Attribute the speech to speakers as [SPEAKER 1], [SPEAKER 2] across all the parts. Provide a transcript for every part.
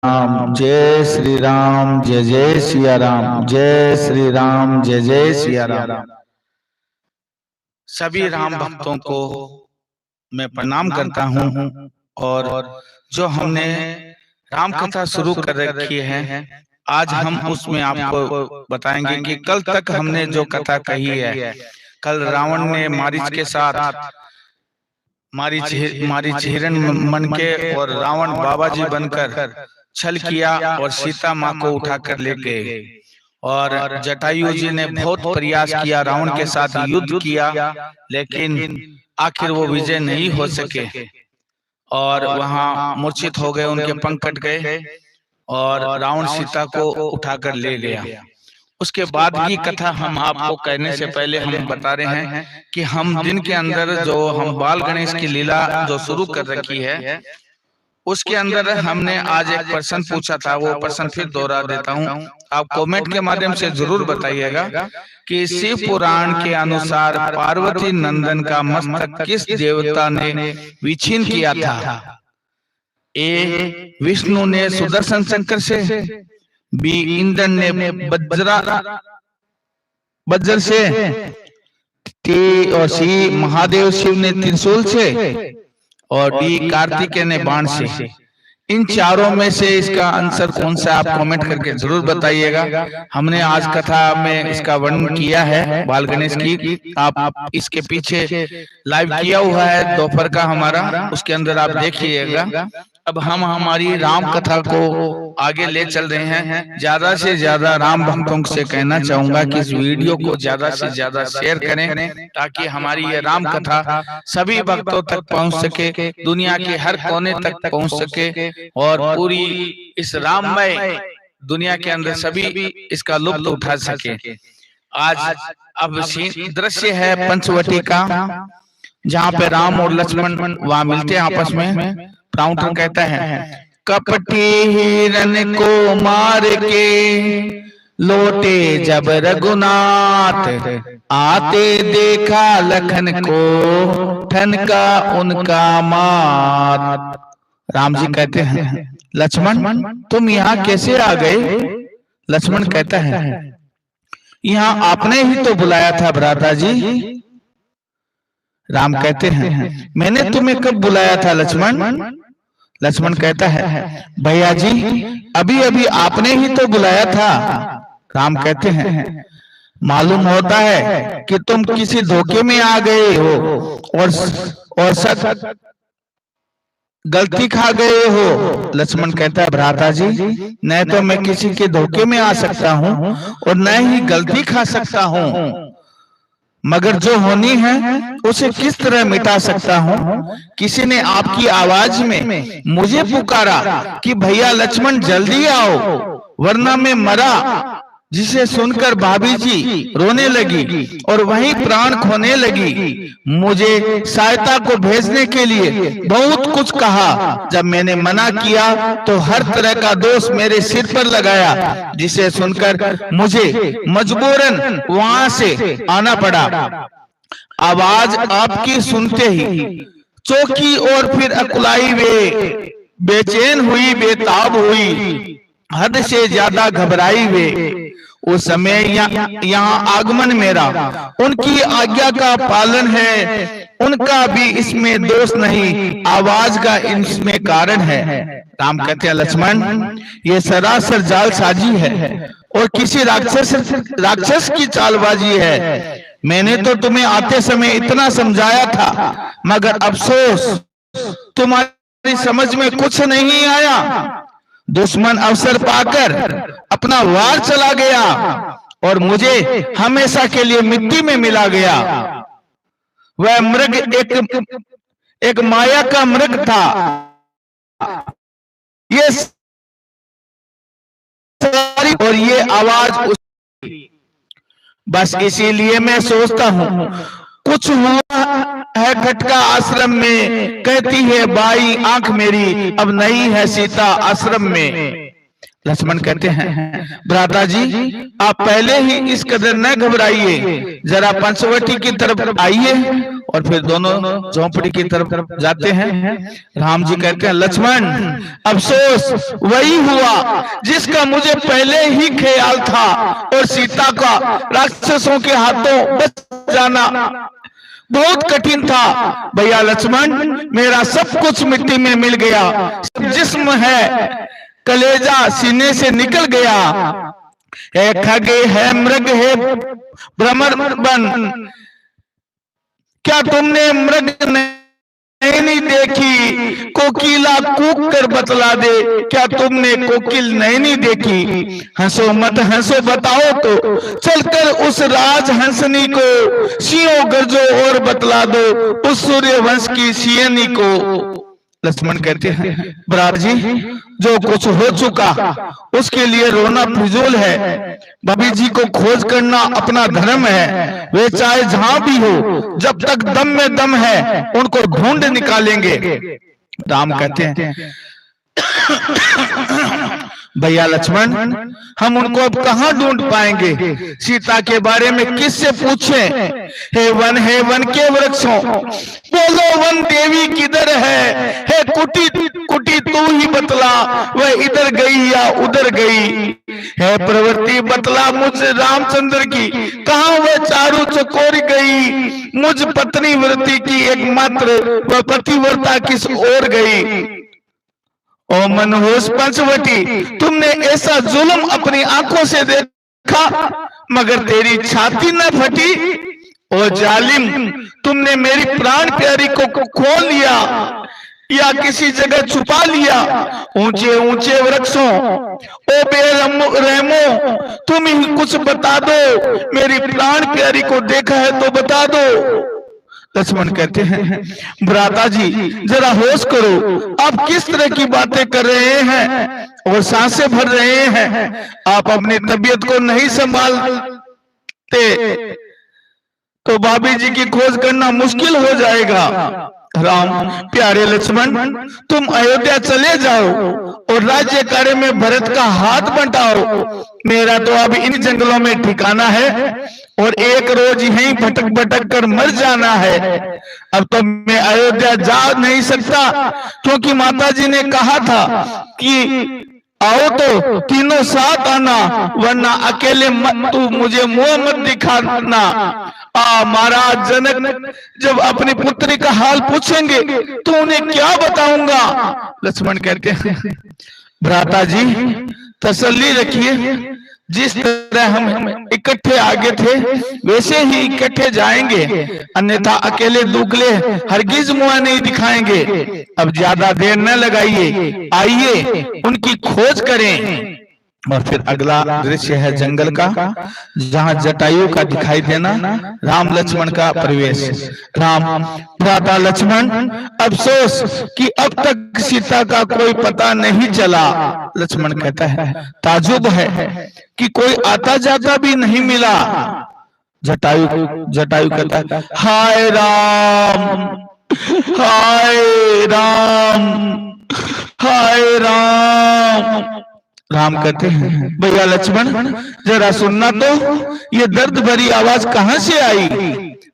[SPEAKER 1] राम जय श्री राम जय जय सिया राम जय श्री राम जय जय सिया राम। सभी राम भक्तों को मैं प्रणाम करता हूँ। और जो हमने राम कथा शुरू कर रखी है, आज हम उसमें आपको बताएंगे कि कल तक हमने जो कथा कही है, कल रावण ने मारीच के साथ मारीच हिरण मन के और रावण बाबा जी बनकर छल किया और सीता माँ को उठाकर ले गए। और जटायु जी ने बहुत प्रयास किया, रावण के साथ युद्ध किया, लेकिन आखिर वो विजय नहीं हो सके और वहां मूर्छित हो गए, उनके पंख कट गए और रावण सीता को उठाकर ले गया। उसके बाद की कथा हम आपको कहने से पहले हम बता रहे हैं कि हम दिन के अंदर जो हम बाल गणेश की लीला जो शुरू कर रखी है, उसके अंदर हमने आज एक प्रश्न पूछा था, वो प्रश्न फिर दोहरा देता हूँ। आप कमेंट के माध्यम से जरूर बताइएगा कि शिव पुराण के अनुसार पार्वती नंदन का मस्तक किस देवता ने विछिन्न किया था? ए विष्णु ने सुदर्शन चक्र से, बी इंद्र ने वज्र से, टी और सी महादेव शिव ने त्रिशूल से, और डी कार्तिकेय ने बाण से। इन चारों में से इसका आंसर कौन सा, आप कमेंट करके जरूर बताइएगा। हमने आज कथा में इसका वर्णन किया है बाल गणेश की, आप इसके पीछे लाइव किया हुआ है दोपहर का हमारा, उसके अंदर आप देखिएगा। अब हम हमारी राम कथा को आगे ले चल रहे हैं। ज्यादा से ज्यादा राम भक्तों से कहना चाहूंगा कि इस वीडियो को ज्यादा से ज्यादा शेयर करें, ताकि हमारी ये राम कथा सभी भक्तों तक पहुंच सके, दुनिया के हर कोने तक पहुंच सके और पूरी इस राममय दुनिया के अंदर सभी इसका लुत्फ उठा सके। आज अब दृश्य है पंचवटी का, जहाँ पे राम और लक्ष्मण वहां मिलते हैं आपस में। प्राउंटर कहता है, कपटी हिरन को मार के लौटे जब रघुनाथ, आते देखा लखन को ठनका उनका मात। राम जी कहते हैं, लक्ष्मण तुम यहाँ कैसे आ गए? लक्ष्मण कहता है, यहाँ आपने ही तो बुलाया था भ्राता जी। राम कहते हैं, मैंने तुम्हें कब बुलाया था लक्ष्मण? लक्ष्मण कहता है, भैया जी अभी अभी आपने ही तो बुलाया था। राम कहते हैं, मालूम होता है कि तुम किसी धोखे में आ गए हो और सच गलती खा गए हो। लक्ष्मण कहता है, भ्राता जी न तो मैं किसी के धोखे में आ सकता हूँ और न ही गलती खा सकता हूँ, मगर जो होनी है उसे किस तरह मिटा सकता हूँ। किसी ने आपकी आवाज में मुझे पुकारा कि भैया लक्ष्मण जल्दी आओ वरना मैं मरा, जिसे सुनकर भाभी जी रोने लगी और वहीं प्राण खोने लगी। मुझे सहायता को भेजने के लिए बहुत कुछ कहा, जब मैंने मना किया तो हर तरह का दोष मेरे सिर पर लगाया, जिसे सुनकर मुझे मजबूरन वहां से आना पड़ा। आवाज आपकी सुनते ही चौकी और फिर अकुलाई वे, बेचैन हुई बेताब हुई, हद से ज्यादा घबराई वे। उस समय यहाँ आगमन मेरा उनकी आज्ञा का पालन है, उनका भी इसमें दोष नहीं, आवाज का इसमें कारण है। राम कहते हैं, लक्ष्मण ये सरासर जालसाजी है और किसी राक्षस की चालबाजी है। मैंने तो तुम्हें आते समय इतना समझाया था, मगर अफसोस तुम्हारी समझ में कुछ नहीं आया। दुश्मन अवसर पाकर अपना वार चला गया और मुझे हमेशा के लिए मिट्टी में मिला गया। वह मृग एक माया का मृग था। ये सारी और ये आवाज बस इसीलिए मैं सोचता हूँ कुछ हुआ है खटका आश्रम में, कहती है बाई आंख मेरी अब नहीं है सीता आश्रम में। लक्ष्मण कहते हैं भ्राता जी आप पहले ही इस कदर न घबराइए, जरा पंचवटी की तरफ आइए और फिर दोनों झोंपड़ी की तरफ जाते हैं। राम जी कहते हैं लक्ष्मण अफसोस वही हुआ जिसका मुझे पहले ही ख्याल था, और सीता का राक्षसों के हाथों बच जाना बहुत कठिन था। भैया लक्ष्मण मेरा सब कुछ मिट्टी में मिल गया, सब जिस्म है कलेजा सीने से निकल गया, है खगे है मृग है भ्रमर बन, क्या तुमने मृग नहीं देखी, कोकिला कूक कर बतला दे, क्या तुमने कोकिल नहीं देखी, हंसो मत हंसो बताओ तो, चलकर उस राज हंसनी को सियो गर्जो और बतला दो, उस सूर्यवंश की सियनी को। लक्ष्मण कहते हैं भ्राता जी जो कुछ हो चुका उसके लिए रोना फिजूल है, भाभी जी को खोज करना अपना धर्म है, वे चाहे जहां भी हो जब तक दम में दम है उनको ढूंढ निकालेंगे। राम कहते हैं भैया लक्ष्मण हम उनको अब कहां ढूंढ पाएंगे, सीता के बारे में किससे पूछें, हे वन के वृक्षों बोलो वन देवी किधर है कुटी कुटी तू ही बतला, वह इधर गई या उधर गई, है प्रवृत्ति बतला मुझ रामचंद्र की, कहां वह चारू चकोर गई, मुझ पत्नी वृत्ति की एकमात्र वह पतिव्रता किस ओर गई। ओ मनहूस पंचवटी तुमने ऐसा जुल्म अपनी आंखों से देखा मगर तेरी छाती न फटी, ओ जालिम तुमने मेरी प्राण प्यारी को खोल लिया या किसी जगह छुपा लिया, ऊंचे ऊंचे वृक्षों ओ बेरहमो तुम ही कुछ बता दो, मेरी प्राण प्यारी को देखा है तो बता दो। लक्ष्मण कहते हैं भ्राता जी जरा होश करो, आप किस तरह की बातें कर रहे हैं और सांसें भर रहे हैं, आप अपनी तबीयत को नहीं संभालते तो भाभी जी की खोज करना मुश्किल हो जाएगा। राम प्यारे लक्ष्मण तुम अयोध्या चले जाओ और राज्य कार्य में भरत का हाथ बंटाओ, मेरा तो अब इन जंगलों में ठिकाना है और एक रोज यहीं भटक भटक कर मर जाना है। अब तो मैं अयोध्या जा नहीं सकता क्योंकि माताजी ने कहा था कि आओ तो तीनों साथ आना वरना अकेले मत, तू मुझे मुंह मत दिखाना। महाराज जनक जब अपनी पुत्री का हाल पूछेंगे तो उन्हें क्या बताऊंगा। लक्ष्मण कहते हैं भ्राता जी तसल्ली रखिए, जिस तरह हम इकट्ठे आगे थे वैसे ही इकट्ठे जाएंगे, अन्यथा अकेले दुगले हरगिज मुंह नहीं दिखाएंगे। अब ज्यादा देर न लगाइए, आइए उनकी खोज करें। और फिर अगला दृश्य है जंगल का, जहां जटायु का दिखाई देना, राम लक्ष्मण का प्रवेश। राम भ्राता लक्ष्मण अफसोस कि अब तक सीता का कोई पता नहीं चला। लक्ष्मण कहता है ताजुब है कि कोई आता जाता भी नहीं मिला। जटायु कहता है हाय राम हाय राम हाय राम। राम कहते हैं भैया लक्ष्मण जरा सुनना तो, ये दर्द भरी आवाज कहां से आई।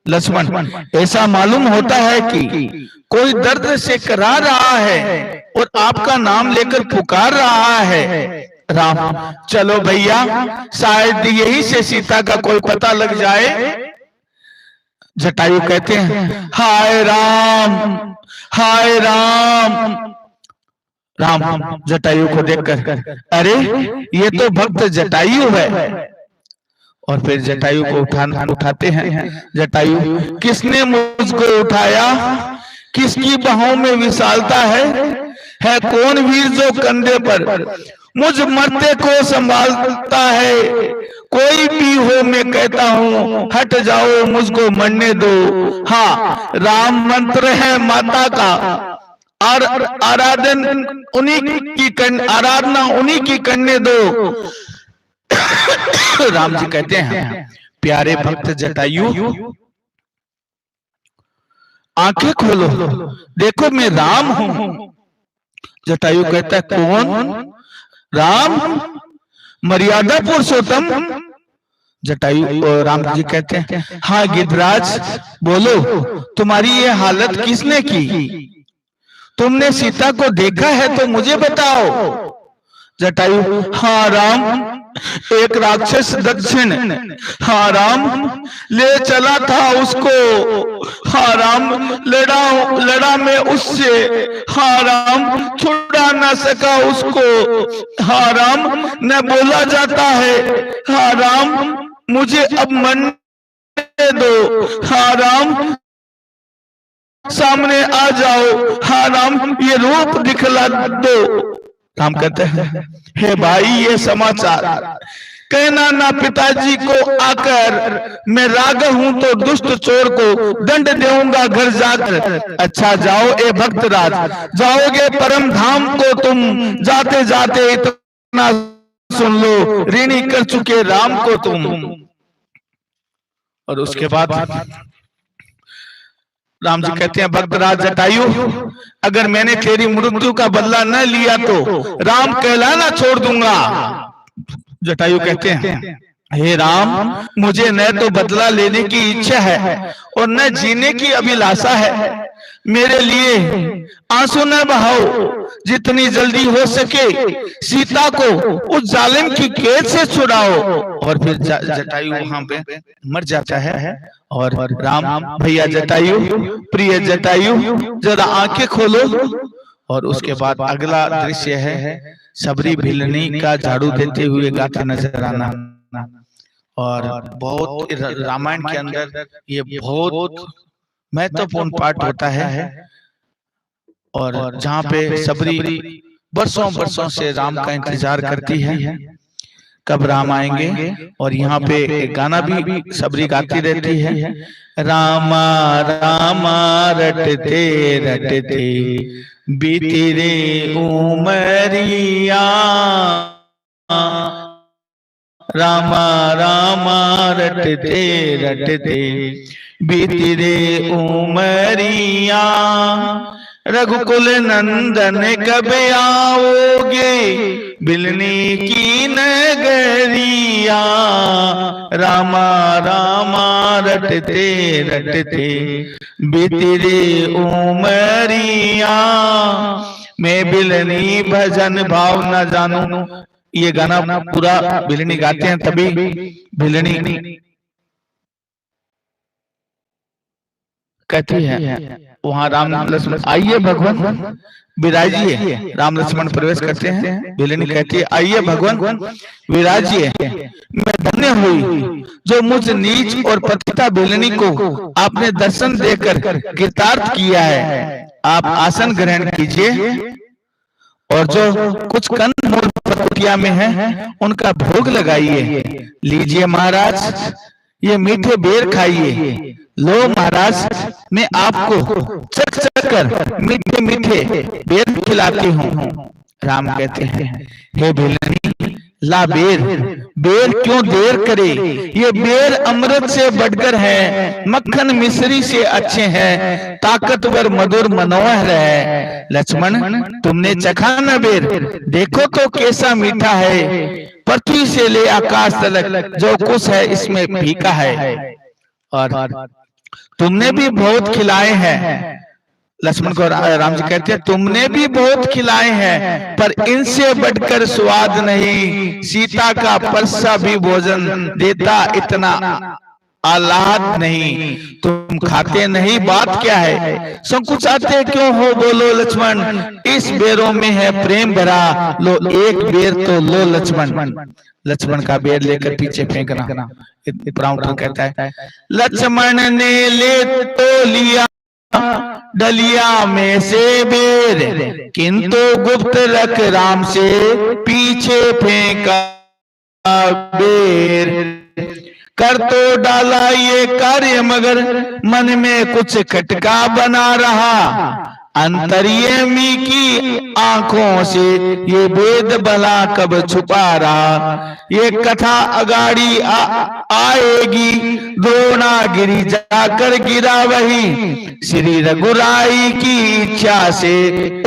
[SPEAKER 1] लक्ष्मण ऐसा मालूम होता है कि कोई दर्द से करा रहा है और आपका नाम लेकर पुकार रहा है। राम चलो भैया शायद यही से सीता का कोई पता लग जाए। जटायु कहते हैं हाय राम हाय राम। राम जटायु को देखकर अरे ये तो भक्त जटायु है। और फिर जटायु को उठाते हैं। जटायु किसने मुझको उठाया, किसकी बाहों में विशालता है कौन वीर जो कंधे पर मुझ मरते को संभालता है। कोई भी हो मैं कहता हूँ हट जाओ मुझको मरने दो। हाँ राम मंत्र है माता का, और आराधना उन्हीं की करने दो। राम जी कहते हैं प्यारे भक्त जटायु आंखें खोलो, देखो मैं राम हूं। जटायु कहता है कौन। राम मर्यादा पुरुषोत्तम। जटायु और राम जी कहते हैं, हाँ गिद्धराज बोलो, तुम्हारी ये हालत किसने की? तुमने सीता को देखा है तो मुझे बताओ। जटायु, हाँ राम, एक राक्षस दक्षिण, हाँ राम, ले चला था उसको, हाँ राम, लड़ा मैं उससे, हाँ राम, छुड़ा ना सका उसको, हाँ राम, न बोला जाता है, हाँ राम, मुझे अब मरने दो, हाँ राम, सामने आ जाओ, हाँ राम, ये रूप दिखला दो। राम कहते हैं, हे भाई ये समाचार कहना ना पिताजी को आकर, मैं राघव हूं तो दुष्ट चोर को दंड देऊंगा घर जाकर। अच्छा जाओ ए भक्तराज, जाओगे परम धाम को तुम, जाते जाते इतना सुन लो, ऋणी कर चुके राम को तुम। और उसके बाद राम जी कहते हैं, भक्तराज जटायु, अगर मैंने तेरी मृत्यु का बदला न लिया तो राम कहलाना छोड़ दूंगा। जटायु कहते हैं, हे राम, मुझे न तो बदला लेने की इच्छा है और न जीने की अभिलाषा है। मेरे लिए आंसू न बहाओ, जितनी जल्दी हो सके सीता को उस जालिम की कैद से छुड़ाओ। और फिर जटायु वहां पे मर जाता है। और राम, भैया जटायु, प्रिय जटायु, जरा आंखें खोलो। और उसके बाद अगला दृश्य है सबरी भिलनी का झाड़ू देते हुए गाते नजर आना। और बहुत रामायण के अंदर ये बहुत महत्वपूर्ण पार्ट होता है। और जहाँ पे सबरी बरसों बरसों से राम का इंतजार करती है, कब राम आएंगे। और यहाँ पे गाना भी सबरी गाती रहती है, रामा रामा रटते रटते बीती रे उमरिया, रामा रामा रटते रटते बीती रे उमरिया, रघुकुल नंदन कब आओगे बिलनी की नगरिया, रामा रामा रटते रटते बीती रे उमरिया, मैं बिलनी भजन भाव न जानू। ये गाना पूरा बिलनी गाते हैं, तभी बिलनी कहती है वहां राम लक्ष्मण आइए भगवान विराजिए। राम लक्ष्मण प्रवेश करते हैं, बिलनी कहती है आइए भगवान विराजिए। मैं धन्य हुई जो मुझ नीच और पतिता बिलनी को आपने दर्शन देकर कृतार्थ किया है। आप आसन ग्रहण कीजिए और जो कुछ कंद मूल कुटिया में है उनका भोग लगाइए। लीजिए महाराज, ये मीठे बेर खाइए। लो महाराज, मैं आपको चख चख कर मीठे मीठे बेर खिलाती हूँ। राम कहते हैं, हे बिलनी ला बेर, बेर क्यों देर करे, ये बेर अमृत से बढ़कर है, मक्खन मिश्री से अच्छे हैं, ताकतवर मधुर मनोहर है। लक्ष्मण तुमने चखा न बेर, देखो तो कैसा मीठा है, पृथ्वी से ले आकाश तक जो कुछ है इसमें फीका है। और तुमने भी बहुत खिलाए हैं। लक्ष्मण को राम जी कहते हैं, तुमने भी बहुत खिलाए हैं पर इनसे बढ़कर स्वाद नहीं, सीता का परसा भी भोजन देता इतना आह्लाद नहीं। तुम खाते नहीं, बात क्या है, संकुचाते क्यों हो, बोलो लक्ष्मण, इस बेरों में है प्रेम भरा, लो एक बेर तो लो लक्ष्मण। लक्ष्मण का बेर लेकर पीछे फेंकना। कहता है, लक्ष्मण ने ले तो लिया डलिया में से बेर, किंतु गुप्त रख राम से पीछे फेंका बेर। कर तो डाला ये कार्य मगर मन में कुछ खटका बना रहा, अंतर्यामी की आंखों से ये वेद भला कब छुपा रहा। ये कथा अगाड़ी आएगी, द्रोणागिरी जाकर गिरा वही, श्री रघुराई की इच्छा से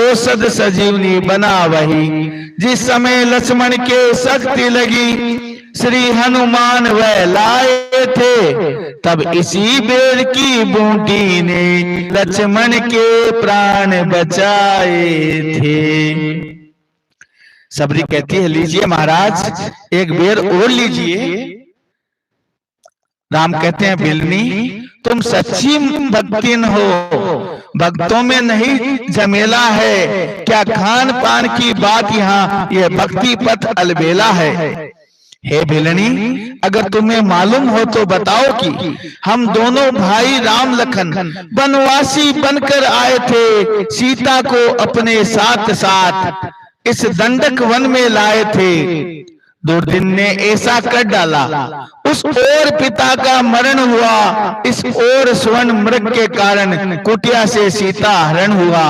[SPEAKER 1] औषध सजीवनी बना वही। जिस समय लक्ष्मण के शक्ति लगी, श्री हनुमान वह लाए थे, तब इसी बेर की बूटी ने लक्ष्मण के प्राण बचाए थे। सबरी कहती है, लीजिए महाराज एक बेर और लीजिए। राम कहते हैं, बिलनी तुम सच्ची भक्तिन हो, भक्तों में नहीं झमेला है। क्या खान पान की बात यहाँ ये भक्ति पथ अलबेला है। हे भिलनी, अगर तुम्हें मालूम हो तो बताओ कि हम दोनों भाई राम लखन वनवासी बनकर आए थे, सीता को अपने साथ साथ इस दंडक वन में लाए थे। दुर्दिन ने ऐसा कर डाला, उस ओर पिता का मरण हुआ, इस ओर स्वर्ण मृग के कारण कुटिया से सीता हरण हुआ।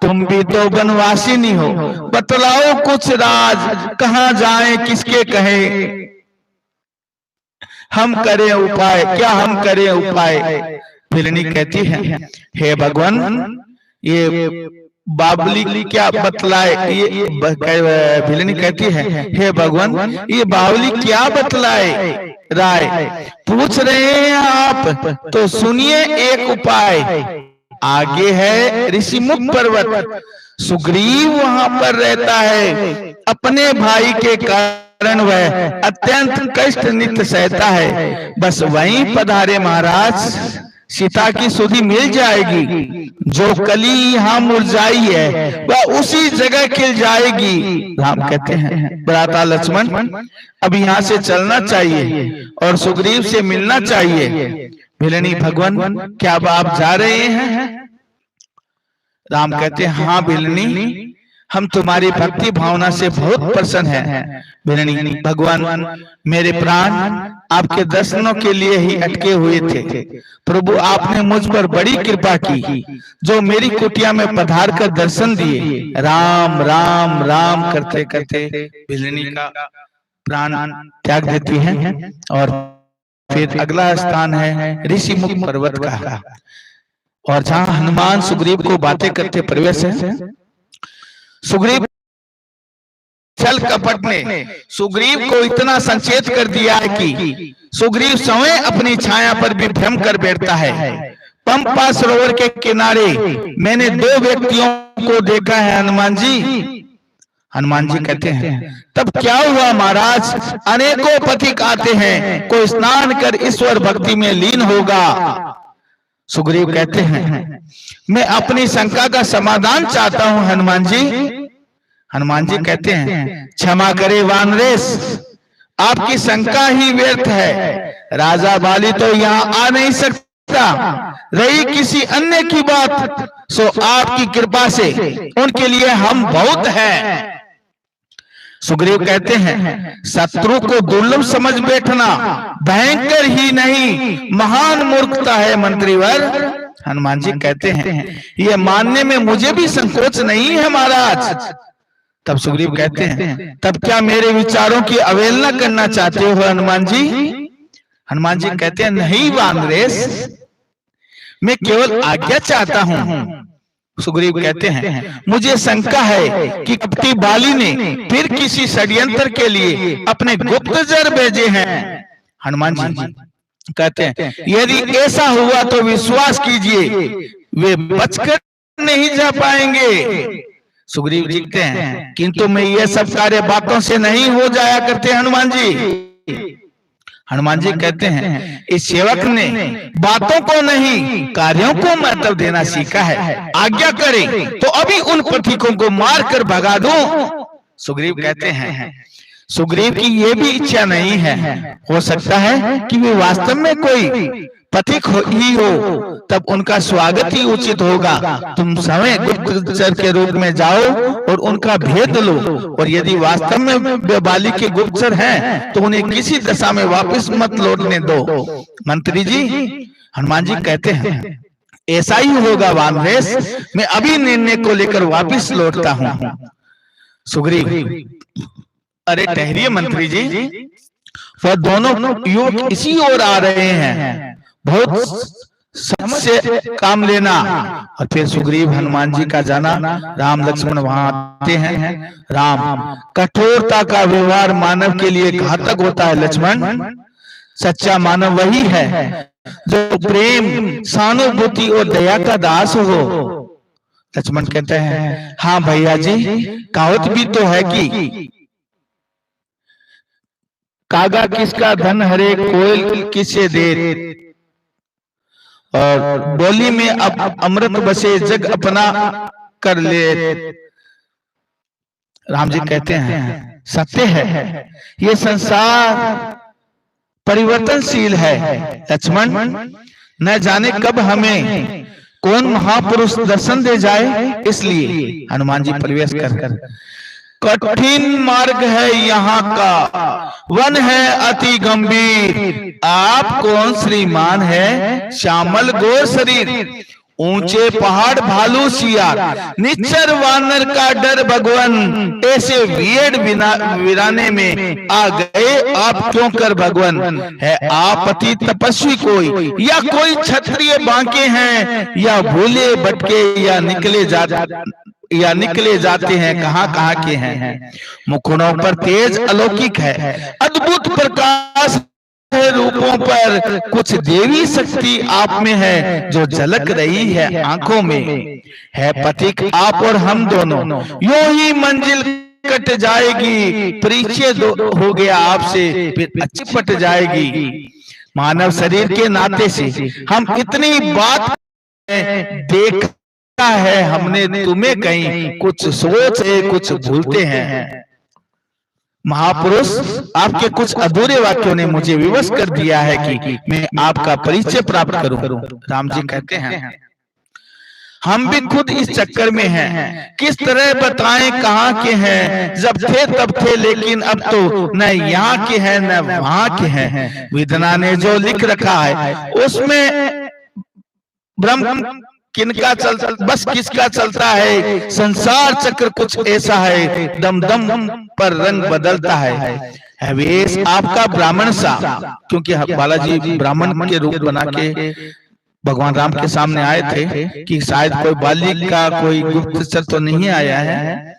[SPEAKER 1] तुम भी तो वनवासिनी हो, बतलाओ कुछ राज, कहां जाएं किसके कहे। हम करें उपाय, क्या हम करें उपाय। भिलनी कहती है, हे भगवान ये बावली क्या बतलाए। ये भिलनी कहती है, हे भगवान ये बावली क्या बतलाए राय। पूछ रहे हैं आप तो सुनिए एक उपाय। आगे है ऋषिमुख पर्वत, सुग्रीव वहां पर रहता है। अपने भाई के कारण वह अत्यंत कष्ट नित्य सहता है। बस वहीं पधारे महाराज, सीता की सुधि मिल जाएगी। जो कली यहाँ मुरझाई है वह उसी जगह खिल जाएगी। राम कहते हैं, भ्राता लक्ष्मण अब यहाँ से चलना चाहिए और सुग्रीव से मिलना चाहिए। भिलनी, भगवान क्या आप जा रहे हैं। राम कहते हैं, हाँ भिलनी, हम तुम्हारी भक्ति भावना से बहुत प्रसन्न हैं। भिलनी, भगवान मेरे प्राण आपके दर्शनों के लिए ही अटके हुए थे। प्रभु आपने मुझ पर बड़ी कृपा की, जो मेरी कुटिया में पधार कर दर्शन दिए। राम राम राम करते करते भिलनी का प्राण त्याग देती है। और फिर अगला स्थान है ऋषिमुख पर्वत का, और जहां हनुमान सुग्रीव को बातें करते प्रवेश है। सुग्रीव छल कपट ने सुग्रीव को इतना संचेत कर दिया है कि सुग्रीव स्वयं अपनी छाया पर भी भ्रम कर बैठता है। पंपा सरोवर के किनारे मैंने दो व्यक्तियों को देखा है हनुमान जी। हनुमान जी कहते हैं, तब क्या हुआ महाराज। अनेकों पथिक आते हैं, कोई स्नान कर ईश्वर भक्ति में लीन होगा। सुग्रीव कहते हैं, मैं अपनी शंका का समाधान चाहता हूं हनुमान जी। हनुमान जी कहते हैं, क्षमा करे वानरेश, आपकी शंका ही व्यर्थ है। राजा बाली तो यहाँ आ नहीं सकता। रही किसी अन्य की बात, सो आपकी कृपा से उनके लिए हम बहुत हैं। सुग्रीव कहते हैं, शत्रु को दुर्लभ समझ बैठना भयंकर ही नहीं, महान मूर्खता है मंत्रीवर। हनुमान जी कहते हैं, ये मानने में मुझे भी संकोच नहीं है महाराज। तब सुग्रीव कहते हैं, तब क्या मेरे विचारों की अवहेलना करना चाहते हो हनुमान जी। हनुमान जी कहते हैं, नहीं वानरेश, मैं केवल आज्ञा चाहता हूं। सुग्रीव कहते हैं, मुझे शंका है कि कपटी बाली ने फिर किसी षड्यंत्र के लिए अपने गुप्तचर भेजे हैं। हनुमान जी कहते हैं, यदि ऐसा हुआ तो विश्वास कीजिए वे बचकर नहीं जा पाएंगे। सुग्रीव लिखते हैं, किंतु मैं ये सब कार्य बातों से नहीं हो जाया करते हनुमान जी। हनुमान जी कहते हैं, इस सेवक ने बातों को नहीं कार्यों को महत्व देना सीखा है। आज्ञा करे तो अभी उन पथिकों को मार कर भगा दूं। सुग्रीव कहते हैं, सुग्रीव की ये भी इच्छा नहीं है। हो सकता है कि वे वास्तव में कोई पथिक ही हो, तब उनका स्वागत ही उचित होगा। तुम स्वयं गुप्तचर के रूप में जाओ और उनका भेद लो, और यदि वास्तव में वे बाली के गुप्तचर हैं तो उन्हें किसी दशा में वापस मत लौटने दो। मंत्री जी, हनुमान जी कहते हैं, ऐसा ही होगा वानरेश, मैं अभी निर्णय को लेकर वापिस लौटता हूं। सुग्रीव, अरे ठहरिए मंत्री जी, वह दोनों युवक इसी ओर आ रहे हैं, बहुत समझ से काम लेना। और फिर सुग्रीव हनुमान जी का जाना, राम लक्ष्मण वहां आते हैं। राम, कठोरता का व्यवहार मानव के लिए घातक होता है लक्ष्मण। सच्चा मानव वही है जो प्रेम, सहानुभूति और दया का दास हो। लक्ष्मण कहते हैं, हाँ भैया जी, कहावत भी तो है कि कागा किसका धन हरे, कोयल किसे दे, और डोली में अब अमृत बसे, जग अपना कर ले। राम जी कहते हैं, सत्य है, ये संसार परिवर्तनशील है लक्ष्मण, न जाने कब हमें कौन महापुरुष दर्शन दे जाए। इसलिए हनुमान जी प्रवेश कर, कठिन मार्ग है यहाँ का, वन है अति गंभीर, आप कौन श्रीमान है, श्यामल गोर शरीर, ऊंचे पहाड़ भालू सियार, निच्चर वानर का डर भगवन, ऐसे वियड वीराने में आ गए आप क्यों कर भगवन। है आप अति तपस्वी कोई, या कोई क्षत्रिय बांके हैं, या भूले भटके, या निकले जाते हैं, कहाँ के हैं। मुखड़ों पर तेज अलौकिक है, अद्भुत प्रकाश है रूपों पर, कुछ देवी शक्ति आप में है, जो झलक रही है आंखों में। है पथिक आप और हम दोनों, यूं ही मंजिल कट जाएगी, परिचय हो गया आपसे, फिर अच्छी पट जाएगी। मानव शरीर के नाते से हम इतनी बात देख है हमने तुम्हें, कहीं कुछ सोच है, कुछ भूलते हैं। महापुरुष, आपके कुछ अधूरे वाक्यों ने मुझे विवश कर दिया है कि मैं आपका परिचय प्राप्त करूं। राम जी कहते हैं, हम भी खुद इस चक्कर में हैं, किस तरह बताएं कहाँ के हैं, जब थे तब थे, लेकिन अब तो न यहाँ के हैं न वहां के हैं। विधना ने जो लिख रखा है उसमें ब्रह्म किनका बस किसका चलता है, संसार चक्र कुछ ऐसा है, दम दम पर रंग बदलता है। वेश आपका ब्राह्मण सा, क्योंकि बालाजी ब्राह्मण के रूप बना के भगवान राम के सामने आए थे कि शायद कोई बालिक का कोई गुप्तचर तो नहीं आया है,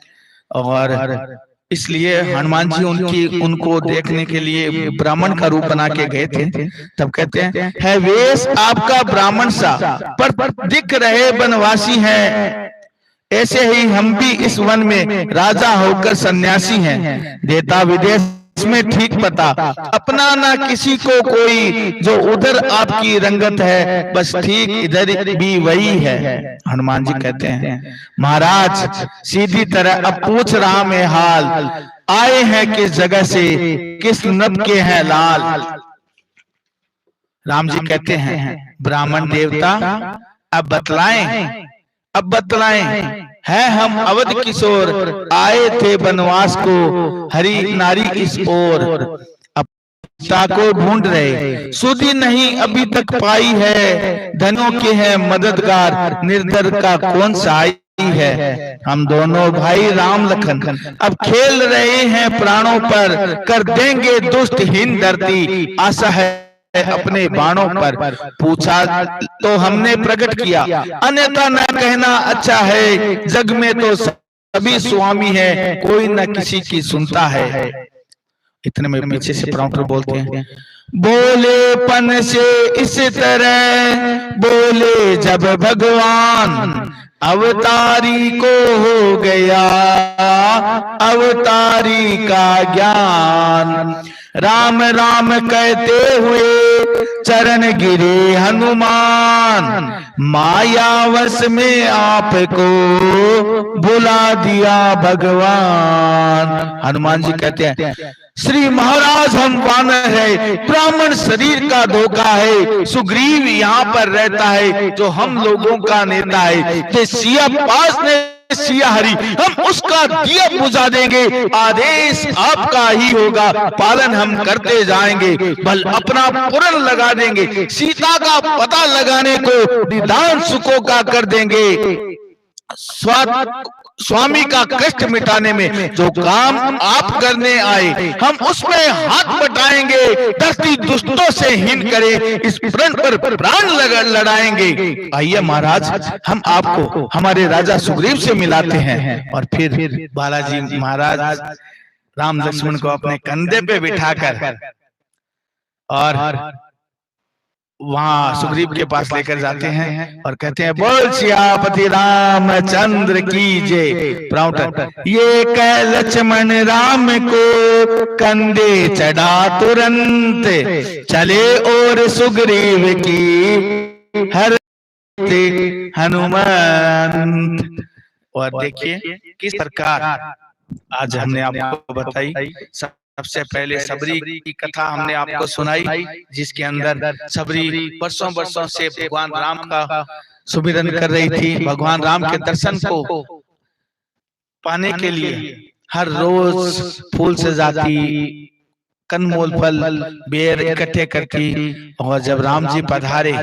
[SPEAKER 1] और इसलिए हनुमान जी उनको देखने के लिए ब्राह्मण का रूप बना के गए थे। तब कहते हैं, है वेश आपका ब्राह्मण सा, पर दिख रहे वनवासी हैं, ऐसे ही हम भी इस वन में राजा होकर सन्यासी हैं। देता विदेश में ठीक पता, अपना ना किसी को कोई, जो उधर आपकी रंगत है, बस ठीक इधर भी वही है। हनुमान जी कहते हैं, महाराज सीधी तरह अब पूछ रहा मैं हाल, आए हैं किस जगह से, किस नब के हैं लाल। राम जी कहते हैं, ब्राह्मण देवता अब बतलाएं, अब बतलाएं, है हम अवध किशोर, आए थे वनवास को, हरी नारी इस ओर, अब पिता को ढूंढ रहे, सुधि नहीं अभी तक पाई है, धनों के हैं मददगार, निर्धर का कौन सहाय है। हम दोनों भाई राम लखन अब खेल रहे हैं प्राणों पर, कर देंगे दुष्ट हीन धरती, आशा है अपने बाणों पर। पूछा तो हमने प्रकट किया, अन्यथा न कहना अच्छा है, जग में तो सभी स्वामी है, कोई न किसी की सुनता है। इतने में पीछे से प्रॉम्प्टर बोलते हैं, बोलेपन से इस तरह बोले जब भगवान, अवतारी को हो गया अवतारी का ज्ञान। राम राम कहते हुए चरण गिरे हनुमान, मायावश में आपको बुला दिया भगवान। हनुमान जी कहते हैं, श्री महाराज हम वानर है, ब्राह्मण शरीर का धोखा है, सुग्रीव यहाँ पर रहता है जो हम लोगों का नेता है, सिया पास ने सियाहरी, हम उसका दिया बुझा देंगे। आदेश आपका ही होगा, पालन हम करते जाएंगे। बल अपना पूर्ण लगा देंगे, सीता का पता लगाने को निदान सुखों का कर देंगे। स्वामी का कष्ट मिटाने में जो काम आप करने आए, हम उसमें हाथ बटाएंगे। धरती दुष्टों से हीन करे, इस प्रण पर प्राण लड़ाएंगे। आइए महाराज, हम आपको हमारे राजा सुग्रीव से मिलाते हैं। और फिर बालाजी महाराज राम लक्ष्मण को अपने कंधे पे बिठाकर और वहां सुग्रीव के पास लेकर जाते हैं और कहते हैं, बोल सियापति रामचंद्र की जय। प्राउटर ये कह लक्ष्मण राम को कंधे चढ़ा तुरंत, चले और सुग्रीव की हर हनुमंत। और देखिए किस प्रकार आज हमने आपको बताई। सबसे पहले सबरी की कथा हमने आपको सुनाई, जिसके अंदर सबरी वर्षों वर्षों से भगवान राम का सुमिरन कर रही थी। भगवान राम के दर्शन को पाने के लिए हर रोज फूल से जाती, कनमोल फल बेर इकट्ठे करती। और जब राम जी पधारे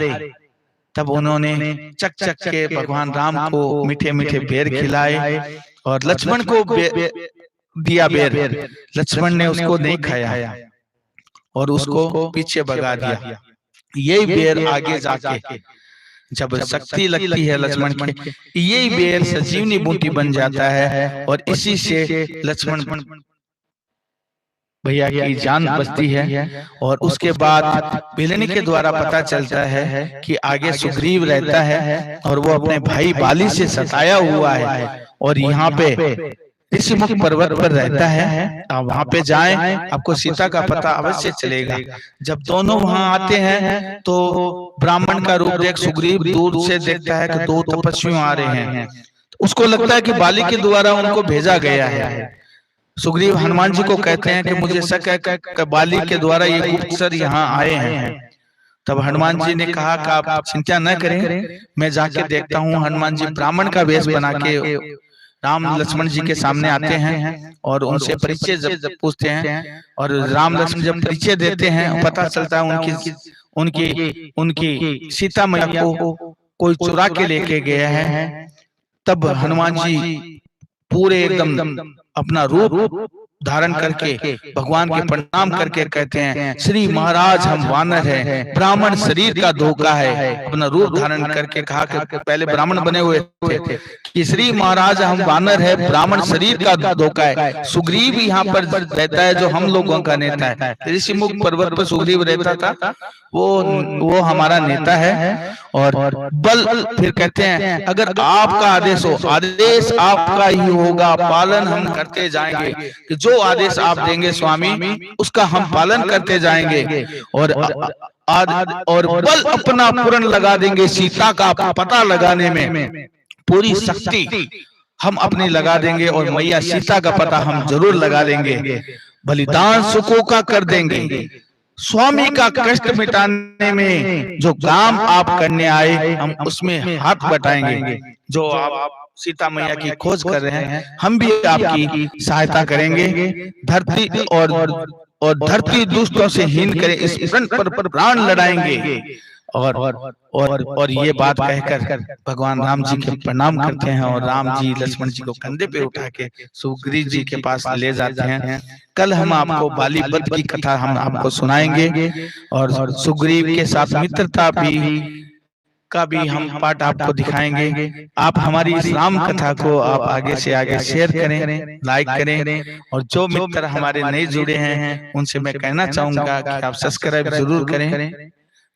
[SPEAKER 1] तब उन्होंने चक चक के भगवान राम को मीठे मीठे बेर खिलाए और लक्ष्मण को दिया बेर। लक्ष्मण ने उसको नहीं खाया और उसको पीछे भगा दिया। यही बेर आगे जाके जब शक्ति लगती है लक्ष्मण की, यही बेर संजीवनी बूटी बन जाता है और इसी से लक्ष्मण भैया की जान बचती है। और उसके बाद बिलनी के द्वारा पता चलता है कि आगे सुग्रीव रहता है और वो अपने भाई बाली से सताया हुआ है और यहाँ पे ऋषिमुख पर्वत पर रहता है। आप वहां पे जाएं, आपको सीता का पता अवश्य चलेगा। जब दोनों वहां आते हैं तो ब्राह्मण का रूप देख सुग्रीव दूर से देखता है कि दो तपस्वी आ रहे हैं। उसको लगता है कि बाली के द्वारा उनको भेजा गया है। सुग्रीव हनुमान जी को कहते हैं कि मुझे शक है कि बाली के द्वारा ये गुप्तचर यहाँ आए हैं। तब हनुमान जी ने कहा कि आप चिंता न करें, मैं जाके देखता हूँ। हनुमान जी ब्राह्मण का वेश बना के राम लक्ष्मण जी के सामने आते हैं और उनसे परिचय जब पूछते हैं और राम लक्ष्मण जब परिचय देते हैं, पता चलता है उनकी सीता मैया को कोई चुरा के लेके गया है। तब हनुमान जी पूरे एकदम अपना रूप धारण करके भगवान के प्रणाम करके कहते हैं, श्री महाराज हम वानर हैं, ब्राह्मण शरीर का धोखा है। अपना रूप धारण करके कहा कि पहले ब्राह्मण बने हुए थे कि श्री महाराज हम वानर है, ब्राह्मण शरीर का धोखा है। सुग्रीव यहाँ पर रहता है जो हम लोगों का नेता है। ऋषिमुख पर्वत पर सुग्रीव रहता था, वो हमारा नेता है। और बल फिर कहते हैं, अगर आपका आदेश हो, आदेश आपका ही होगा, पालन हम करते जाएंगे। कि जो आदेश आप देंगे स्वामी, उसका हम पालन करते जाएंगे। और बल अपना पूर्ण लगा देंगे, सीता का पता लगाने में पूरी शक्ति हम अपनी लगा देंगे और मैया सीता का पता हम जरूर लगा देंगे। बलिदान सुखों का कर देंगे, स्वामी का कष्ट मिटाने में जो काम आप करने आए, हम उसमें हाथ बटाएंगे। जो आप सीता मैया की खोज कर रहे हैं, हम भी आपकी सहायता करेंगे। धरती और धरती दुष्टों से हीन करे, इस फ्रंट पर प्राण लड़ाएंगे। और ये बात कहकर भगवान राम जी के प्रणाम करते हैं और राम जी लक्ष्मण जी को कंधे पे उठा के सुग्रीव जी के पास ले जाते हैं। कल हम आपको बाली वध की कथा हम आपको सुनाएंगे और सुग्रीव के साथ मित्रता का भी हम पाठ आपको दिखाएंगे। आप हमारी इस राम कथा को आप आगे से आगे शेयर करें, लाइक करें। और जो मित्र हमारे नए जुड़े हैं उनसे मैं कहना चाहूंगा कि आप सब्सक्राइब जरूर करें।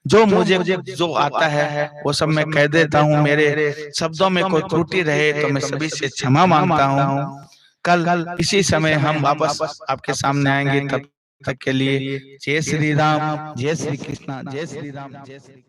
[SPEAKER 1] जो मुझे जो आता है वो सब मैं कह देता हूँ। मेरे शब्दों में कोई त्रुटि रहे तो मैं सभी से क्षमा मांगता हूँ। कल इसी समय हम वापस आपके सामने आएंगे। तब तक के लिए जय श्री राम, जय श्री कृष्णा, जय श्री राम, जय श्री।